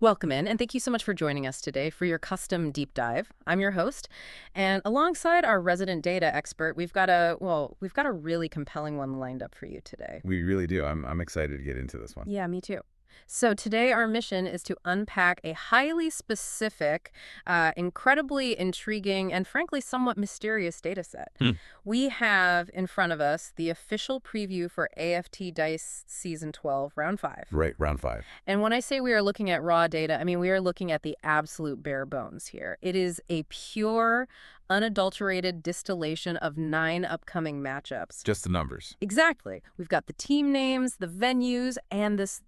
Welcome in, and thank you so much for joining us today for your custom deep dive. I'm your host, and alongside our resident data expert, we've got a really compelling one lined up for you today. We really do. I'm excited to get into this one. Yeah, me too. So today our mission is to unpack a highly specific, incredibly intriguing, and frankly somewhat mysterious data set. We have in front of us the official preview for AFT Dice Season 12, Round 5. Right, round 5. And when I say we are looking at raw data, I mean we are looking at the absolute bare bones here. It is a pure, unadulterated distillation of 9 upcoming matchups. Just the numbers. Exactly. We've got the team names, the venues, and this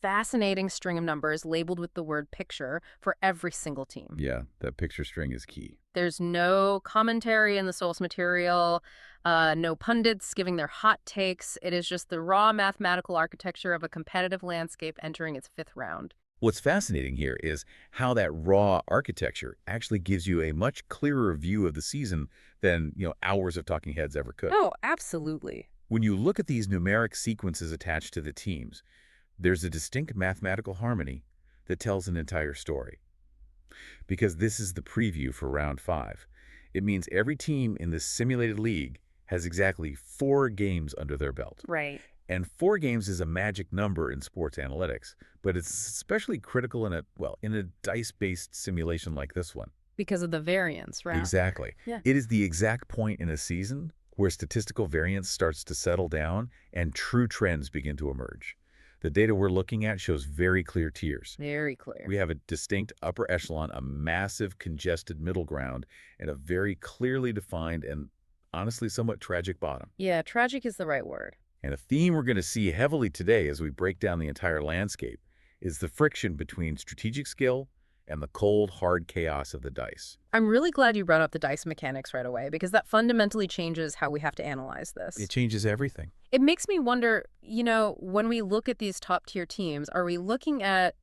fascinating string of numbers labeled with the word picture for every single team. Yeah, that picture string is key. There's no commentary in the source material, no pundits giving their hot takes. It is just the raw mathematical architecture of a competitive landscape entering its 5th round. What's fascinating here is how that raw architecture actually gives you a much clearer view of the season than, hours of talking heads ever could. Oh, absolutely. When you look at these numeric sequences attached to the teams, there's a distinct mathematical harmony that tells an entire story. Because this is the preview for round 5. It means every team in this simulated league has exactly 4 games under their belt. Right. And 4 games is a magic number in sports analytics, but it's especially critical in a dice-based simulation like this one. Because of the variance, right? Exactly. Yeah. It is the exact point in a season where statistical variance starts to settle down and true trends begin to emerge. The data we're looking at shows very clear tiers. Very clear. We have a distinct upper echelon, a massive congested middle ground, and a very clearly defined and honestly somewhat tragic bottom. Yeah, tragic is the right word. And a theme we're going to see heavily today as we break down the entire landscape is the friction between strategic skill and the cold, hard chaos of the dice. I'm really glad you brought up the dice mechanics right away, because that fundamentally changes how we have to analyze this. It changes everything. It makes me wonder, when we look at these top-tier teams, are we looking at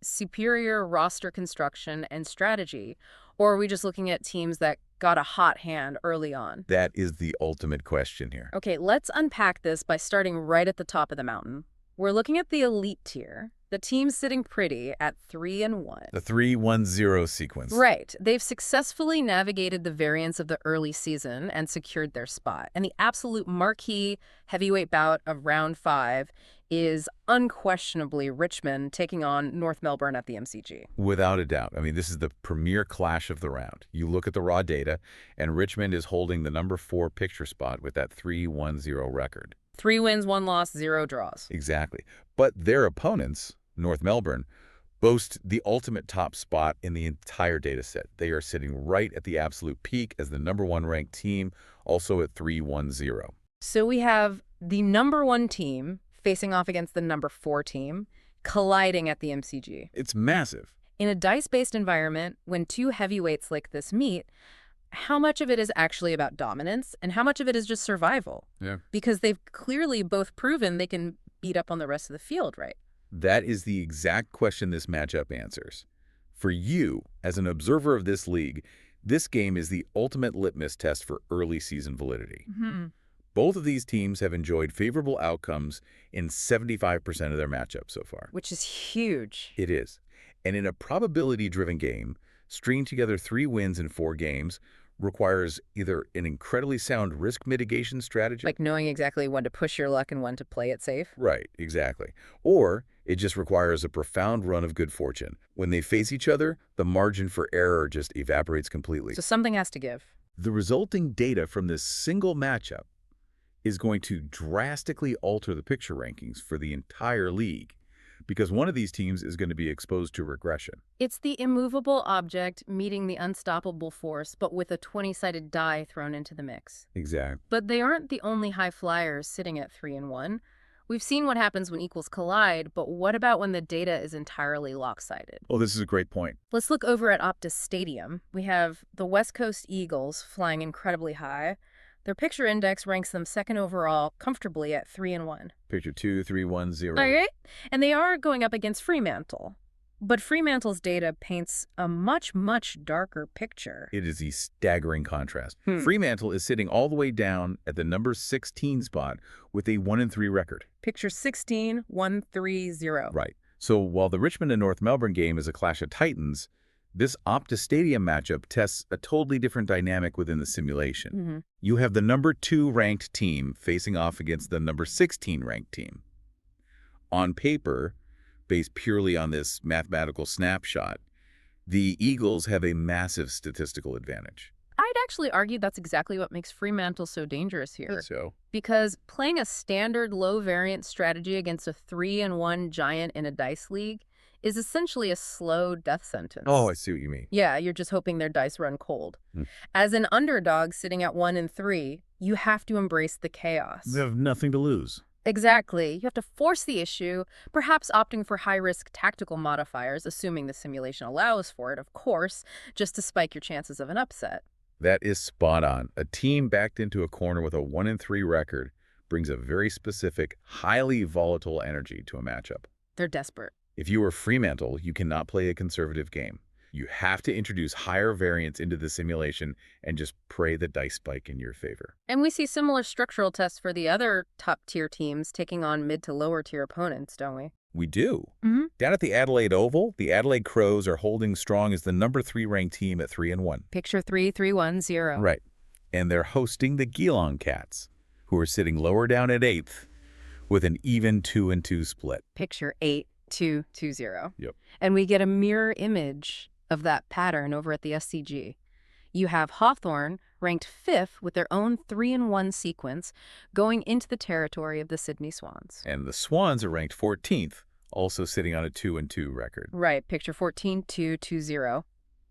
superior roster construction and strategy, or are we just looking at teams that got a hot hand early on? That is the ultimate question here. Okay, let's unpack this by starting right at the top of the mountain. We're looking at the elite tier, the teams sitting pretty at 3-1. The 3-1-0 sequence. Right. They've successfully navigated the variance of the early season and secured their spot. And the absolute marquee heavyweight bout of round 5 is unquestionably Richmond taking on North Melbourne at the MCG. Without a doubt. I mean, this is the premier clash of the round. You look at the raw data, and Richmond is holding the number 4 picture spot with that 3-1-0 record. 3 wins, 1 loss, 0 draws. Exactly. But their opponents, North Melbourne, boast the ultimate top spot in the entire data set. They are sitting right at the absolute peak as the number 1 ranked team, also at 3-1-0. So we have the number 1 team facing off against the number 4 team, colliding at the MCG. It's massive. In a dice-based environment, when 2 heavyweights like this meet, how much of it is actually about dominance and how much of it is just survival? Yeah. Because they've clearly both proven they can beat up on the rest of the field, right? That is the exact question this matchup answers. For you, as an observer of this league, this game is the ultimate litmus test for early season validity. Both of these teams have enjoyed favorable outcomes in 75% of their matchups so far. Which is huge. It is. And in a probability-driven game, stringing together 3 wins in 4 games requires either an incredibly sound risk mitigation strategy. Like knowing exactly when to push your luck and when to play it safe. Right, exactly. Or it just requires a profound run of good fortune. When they face each other, the margin for error just evaporates completely. So something has to give. The resulting data from this single matchup is going to drastically alter the picture rankings for the entire league, because one of these teams is going to be exposed to regression. It's the immovable object meeting the unstoppable force, but with a 20-sided die thrown into the mix. Exactly. But they aren't the only high flyers sitting at 3-1. We've seen what happens when equals collide, but what about when the data is entirely lopsided? Oh, this is a great point. Let's look over at Optus Stadium. We have the West Coast Eagles flying incredibly high. Their picture index ranks them 2nd overall, comfortably at 3-1. Picture 2-3-1-0. All right. And they are going up against Fremantle. But Fremantle's data paints a much, much darker picture. It is a staggering contrast. Fremantle is sitting all the way down at the number 16 spot with a 1-3 record. Picture 16-1-3-0. Right. So while the Richmond and North Melbourne game is a clash of titans, this Optus Stadium matchup tests a totally different dynamic within the simulation. You have the number 2 ranked team facing off against the number 16 ranked team. On paper, based purely on this mathematical snapshot, the Eagles have a massive statistical advantage. I'd actually argue that's exactly what makes Fremantle so dangerous here. So, Because playing a standard low-variance strategy against a 3-1 giant in a dice league is essentially a slow death sentence. oh, I see what you mean. Yeah, you're just hoping their dice run cold. Hmm. As an underdog sitting at 1-3, you have to embrace the chaos. You have nothing to lose. Exactly. You have to force the issue, perhaps opting for high-risk tactical modifiers, assuming the simulation allows for it, of course, just to spike your chances of an upset. That is spot on. A team backed into a corner with a 1-3 record brings a very specific, highly volatile energy to a matchup. They're desperate. If you are Fremantle, you cannot play a conservative game. You have to introduce higher variance into the simulation and just pray the dice spike in your favor. And we see similar structural tests for the other top-tier teams taking on mid- to lower-tier opponents, don't we? We do. Down at the Adelaide Oval, the Adelaide Crows are holding strong as the number 3 ranked team at 3-1. Picture 3-3-1-0. Right. And they're hosting the Geelong Cats, who are sitting lower down at 8th with an even 2-2 split. Picture 8-2-2-0. Yep. And we get a mirror image of that pattern over at the SCG. You have Hawthorn ranked 5th with their own 3-1 sequence going into the territory of the Sydney Swans. And the Swans are ranked 14th, also sitting on a 2-2 record. Right, picture 14-2-2-0.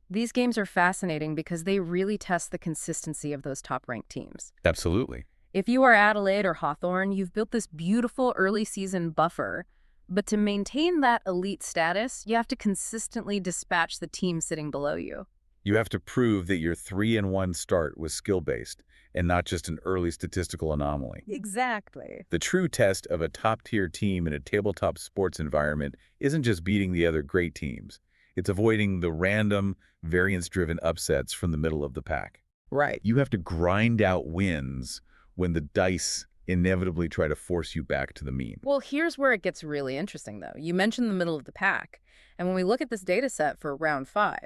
These games are fascinating because they really test the consistency of those top-ranked teams. Absolutely. If you are Adelaide or Hawthorn, you've built this beautiful early-season buffer, but to maintain that elite status, you have to consistently dispatch the team sitting below you. You have to prove that your 3-1 start was skill-based and not just an early statistical anomaly. Exactly. The true test of a top-tier team in a tabletop sports environment isn't just beating the other great teams. It's avoiding the random, variance-driven upsets from the middle of the pack. Right. You have to grind out wins when the dice inevitably try to force you back to the mean. Well, here's where it gets really interesting, though. You mentioned the middle of the pack. And when we look at this data set for round 5,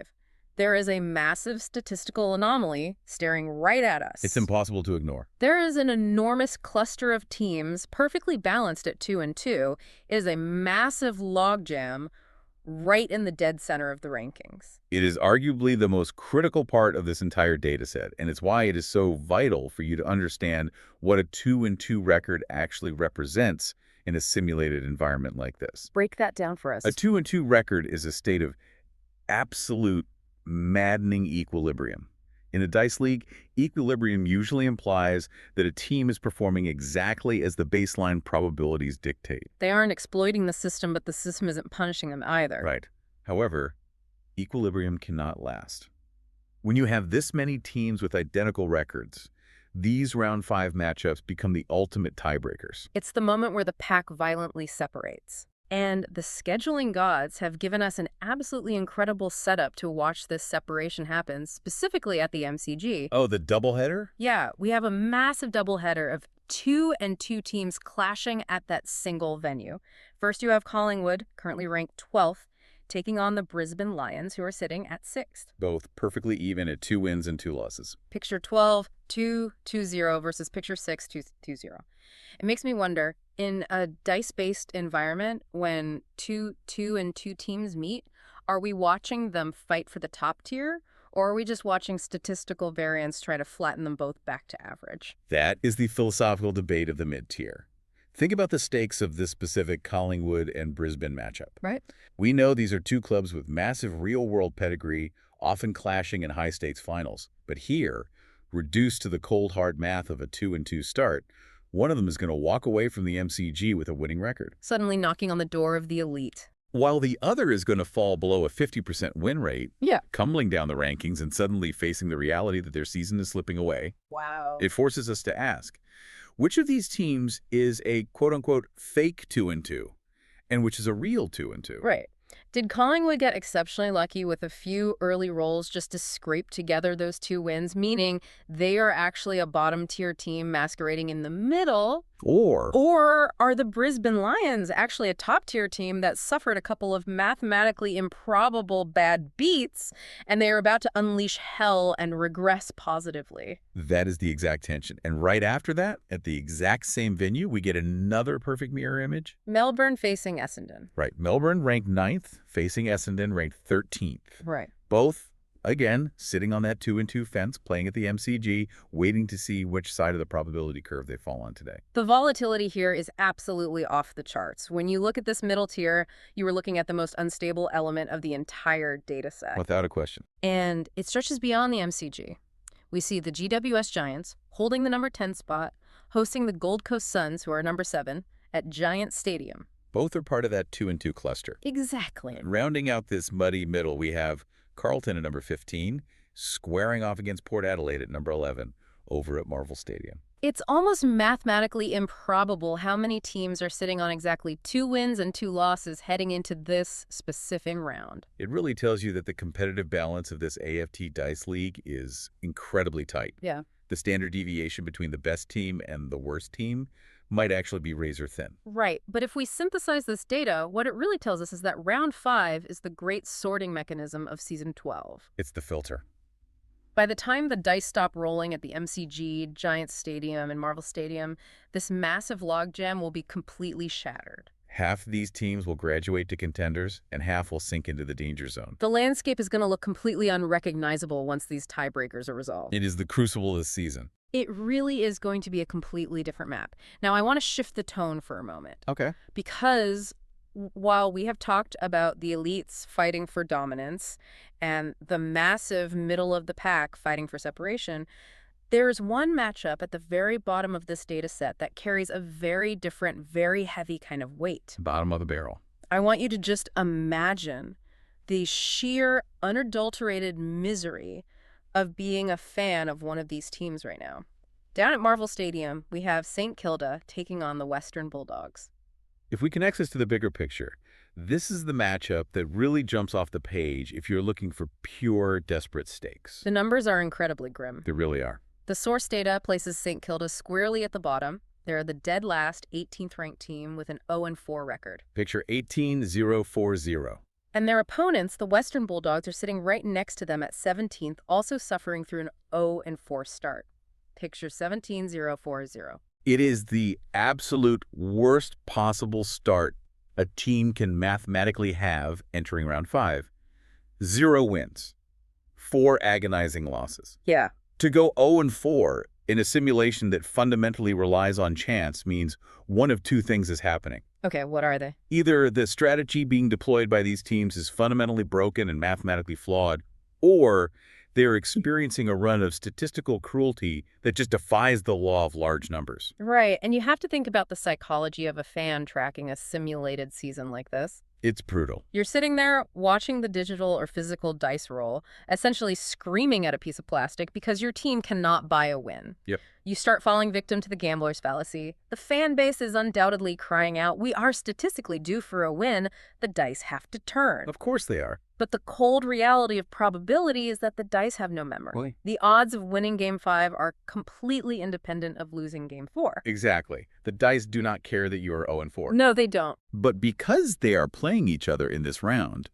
there is a massive statistical anomaly staring right at us. It's impossible to ignore. There is an enormous cluster of teams perfectly balanced at 2-2. It is a massive logjam right in the dead center of the rankings. It is arguably the most critical part of this entire data set, and it's why it is so vital for you to understand what a 2-2 record actually represents in a simulated environment like this. Break that down for us. A 2-2 record is a state of absolute maddening equilibrium. In a dice league, equilibrium usually implies that a team is performing exactly as the baseline probabilities dictate. They aren't exploiting the system, but the system isn't punishing them either. Right. However, equilibrium cannot last. When you have this many teams with identical records, these round 5 matchups become the ultimate tiebreakers. It's the moment where the pack violently separates. And the scheduling gods have given us an absolutely incredible setup to watch this separation happen, specifically at the MCG. Oh, the doubleheader? Yeah, we have a massive doubleheader of 2-2 teams clashing at that single venue. First, you have Collingwood, currently ranked 12th, taking on the Brisbane Lions, who are sitting at 6th. Both perfectly even at 2 wins and 2 losses. Picture 12-2-2-0 versus picture 6-2-2-0. It makes me wonder, in a dice-based environment, when 2-2 teams meet, are we watching them fight for the top tier, or are we just watching statistical variance try to flatten them both back to average? That is the philosophical debate of the mid-tier. Think about the stakes of this specific Collingwood and Brisbane matchup. Right. We know these are 2 clubs with massive real-world pedigree, often clashing in high-stakes finals. But here, reduced to the cold, hard math of a 2-2 start, one of them is going to walk away from the MCG with a winning record. Suddenly knocking on the door of the elite. While the other is going to fall below a 50% win rate, Yeah. tumbling down the rankings and suddenly facing the reality that their season is slipping away. Wow. It forces us to ask, which of these teams is a quote-unquote fake 2-2, and which is a real 2-2? Right. Did Collingwood get exceptionally lucky with a few early rolls just to scrape together those 2 wins, meaning they are actually a bottom-tier team masquerading in the middle? Or are the Brisbane Lions actually a top-tier team that suffered a couple of mathematically improbable bad beats, and they are about to unleash hell and regress positively? That is the exact tension. And right after that, at the exact same venue, we get another perfect mirror image. Melbourne facing Essendon. Right. Melbourne ranked 9th, facing Essendon ranked 13th. Right. Both, again, sitting on that 2-2 fence, playing at the MCG, waiting to see which side of the probability curve they fall on today. The volatility here is absolutely off the charts. When you look at this middle tier, you are looking at the most unstable element of the entire data set. Without a question. And it stretches beyond the MCG. We see the GWS Giants holding the number 10 spot, hosting the Gold Coast Suns, who are number 7, at Giant Stadium. Both are part of that 2-2 cluster. Exactly. And rounding out this muddy middle, we have Carlton at number 15, squaring off against Port Adelaide at number 11, over at Marvel Stadium. It's almost mathematically improbable how many teams are sitting on exactly 2 wins and 2 losses heading into this specific round. It really tells you that the competitive balance of this AFT Dice League is incredibly tight. Yeah. The standard deviation between the best team and the worst team might actually be razor thin. Right, but if we synthesize this data, what it really tells us is that round 5 is the great sorting mechanism of season 12. It's the filter. By the time the dice stop rolling at the MCG, Giant Stadium, and Marvel Stadium, this massive logjam will be completely shattered. Half these teams will graduate to contenders, and half will sink into the danger zone. The landscape is going to look completely unrecognizable once these tiebreakers are resolved. It is the crucible of the season. It really is going to be a completely different map. Now, I want to shift the tone for a moment. Okay. Because while we have talked about the elites fighting for dominance and the massive middle of the pack fighting for separation, there is one matchup at the very bottom of this data set that carries a very different, very heavy kind of weight. Bottom of the barrel. I want you to just imagine the sheer, unadulterated misery of being a fan of one of these teams right now. Down at Marvel Stadium, we have St Kilda taking on the Western Bulldogs. If we connect this to the bigger picture, this is the matchup that really jumps off the page if you're looking for pure, desperate stakes. The numbers are incredibly grim. They really are. The source data places St Kilda squarely at the bottom. They're the dead last 18th ranked team with an 0-4 record. Picture 18-0-4-0. And their opponents, the Western Bulldogs, are sitting right next to them at 17th, also suffering through an 0-4 start. Picture 17-0-4-0. It is the absolute worst possible start a team can mathematically have entering round 5. 0 wins. 4 agonizing losses. Yeah. To go 0-4 in a simulation that fundamentally relies on chance means one of 2 things is happening. Okay, what are they? Either the strategy being deployed by these teams is fundamentally broken and mathematically flawed, or they're experiencing a run of statistical cruelty that just defies the law of large numbers. Right, and you have to think about the psychology of a fan tracking a simulated season like this. It's brutal. You're sitting there watching the digital or physical dice roll, essentially screaming at a piece of plastic because your team cannot buy a win. Yep. You start falling victim to the gambler's fallacy. The fan base is undoubtedly crying out, we are statistically due for a win. The dice have to turn. Of course they are. But the cold reality of probability is that the dice have no memory. Really? The odds of winning Game 5 are completely independent of losing Game 4. Exactly. The dice do not care that you are 0-4. No, they don't. But because they are playing each other in this round,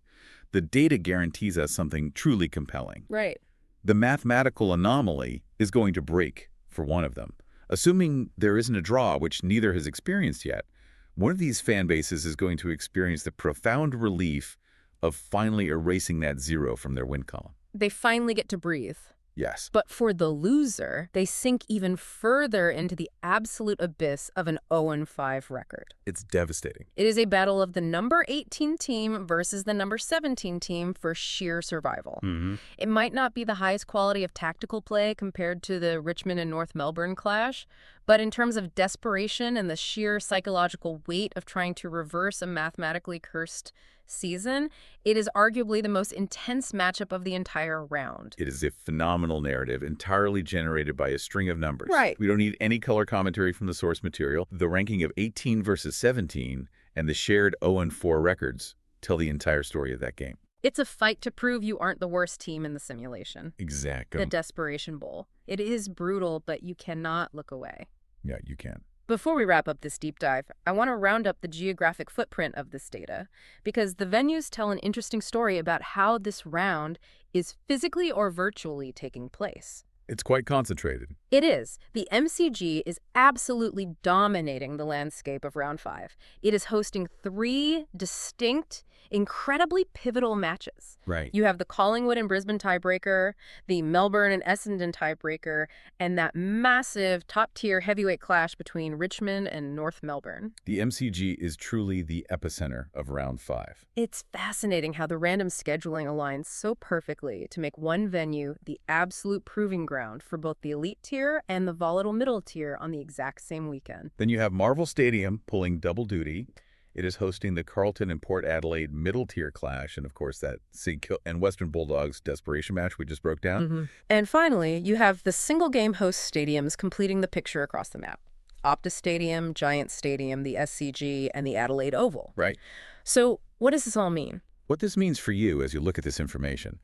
the data guarantees us something truly compelling. Right. The mathematical anomaly is going to break for one of them. Assuming there isn't a draw, which neither has experienced yet, one of these fan bases is going to experience the profound relief of finally erasing that 0 from their win column. They finally get to breathe. Yes. But for the loser, they sink even further into the absolute abyss of an 0-5 record. It's devastating. It is a battle of the number 18 team versus the number 17 team for sheer survival. Mm-hmm. It might not be the highest quality of tactical play compared to the Richmond and North Melbourne clash, but in terms of desperation and the sheer psychological weight of trying to reverse a mathematically cursed season, it is arguably the most intense matchup of the entire round. It is a phenomenal narrative entirely generated by a string of numbers. Right. We don't need any color commentary from the source material. The ranking of 18 versus 17 and the shared 0-4 records tell the entire story of that game. It's a fight to prove you aren't the worst team in the simulation. Exactly. The Desperation Bowl. It is brutal, but you cannot look away. Yeah, you can. Before we wrap up this deep dive, I want to round up the geographic footprint of this data, because the venues tell an interesting story about how this round is physically or virtually taking place. It's quite concentrated. It is. The MCG is absolutely dominating the landscape of Round 5. It is hosting 3 distinct, incredibly pivotal matches. Right. You have the Collingwood and Brisbane tiebreaker, the Melbourne and Essendon tiebreaker, and that massive top-tier heavyweight clash between Richmond and North Melbourne. The MCG is truly the epicenter of Round 5. It's fascinating how the random scheduling aligns so perfectly to make one venue the absolute proving ground for both the elite tier and the volatile middle tier on the exact same weekend. Then you have Marvel Stadium pulling double duty. It is hosting the Carlton and Port Adelaide middle tier clash, and of course that St Kilda and Western Bulldogs desperation match we just broke down. And finally, you have the single game host stadiums completing the picture across the map. Optus Stadium, Giant Stadium, the SCG, and the Adelaide Oval. Right. So what does this all mean? What this means for you as you look at this information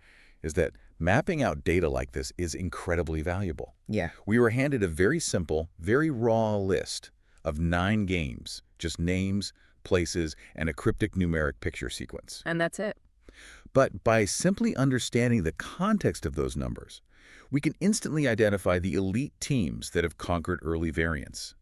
is that mapping out data like this is incredibly valuable. Yeah. We were handed a very simple, very raw list of 9 games, just names, places, and a cryptic numeric picture sequence. And that's it. But by simply understanding the context of those numbers, we can instantly identify the elite teams that have conquered early variance.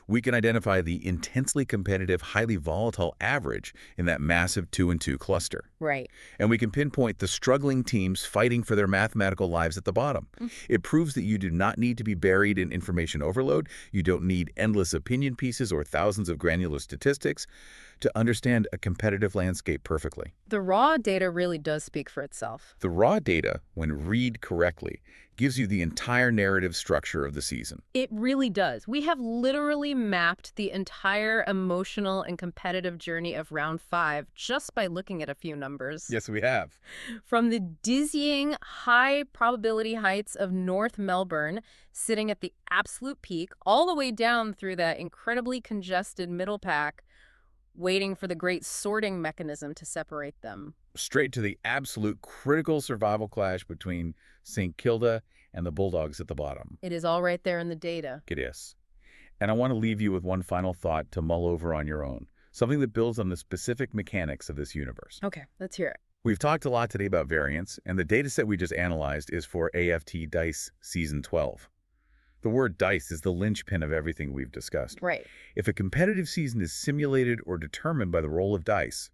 We can identify the intensely competitive, highly volatile average in that massive 2-2 cluster. Right. And we can pinpoint the struggling teams fighting for their mathematical lives at the bottom. It proves that you do not need to be buried in information overload. You don't need endless opinion pieces or thousands of granular statistics to understand a competitive landscape perfectly. The raw data really does speak for itself. The raw data, when read correctly, gives you the entire narrative structure of the season. It really does. We have literally mapped the entire emotional and competitive journey of Round 5 just by looking at a few numbers. Yes, we have. From the dizzying high probability heights of North Melbourne, sitting at the absolute peak, all the way down through that incredibly congested middle pack, waiting for the great sorting mechanism to separate them. Straight to the absolute critical survival clash between St Kilda and the Bulldogs at the bottom. It is all right there in the data. It is. And I want to leave you with one final thought to mull over on your own, something that builds on the specific mechanics of this universe. Okay, let's hear it. We've talked a lot today about variance, and the data set we just analyzed is for AFT Dice Season 12. The word dice is the linchpin of everything we've discussed. Right. If a competitive season is simulated or determined by the roll of dice,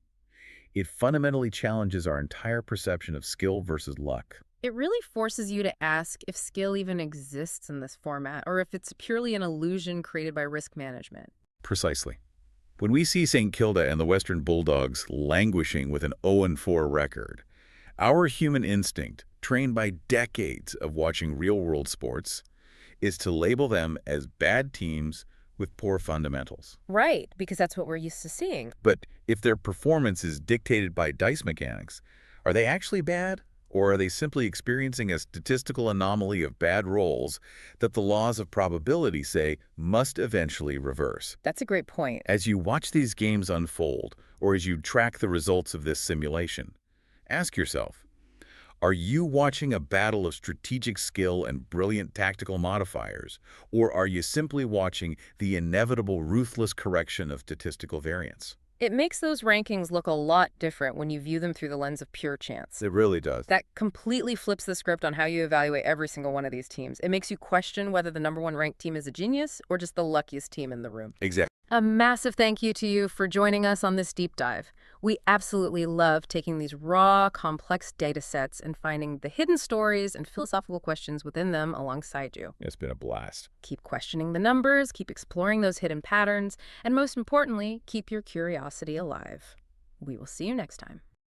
it fundamentally challenges our entire perception of skill versus luck. It really forces you to ask if skill even exists in this format, or if it's purely an illusion created by risk management. Precisely. When we see St Kilda and the Western Bulldogs languishing with an 0-4 record, our human instinct, trained by decades of watching real-world sports, is to label them as bad teams with poor fundamentals. Right, because that's what we're used to seeing. But if their performance is dictated by dice mechanics, are they actually bad? Or are they simply experiencing a statistical anomaly of bad rolls that the laws of probability say must eventually reverse? That's a great point. As you watch these games unfold, or as you track the results of this simulation, ask yourself, are you watching a battle of strategic skill and brilliant tactical modifiers, or are you simply watching the inevitable ruthless correction of statistical variance? It makes those rankings look a lot different when you view them through the lens of pure chance. It really does. That completely flips the script on how you evaluate every single one of these teams. It makes you question whether the #1 ranked team is a genius or just the luckiest team in the room. Exactly. A massive thank you to you for joining us on this deep dive. We absolutely love taking these raw, complex data sets and finding the hidden stories and philosophical questions within them alongside you. It's been a blast. Keep questioning the numbers, keep exploring those hidden patterns, and most importantly, keep your curiosity alive. We will see you next time.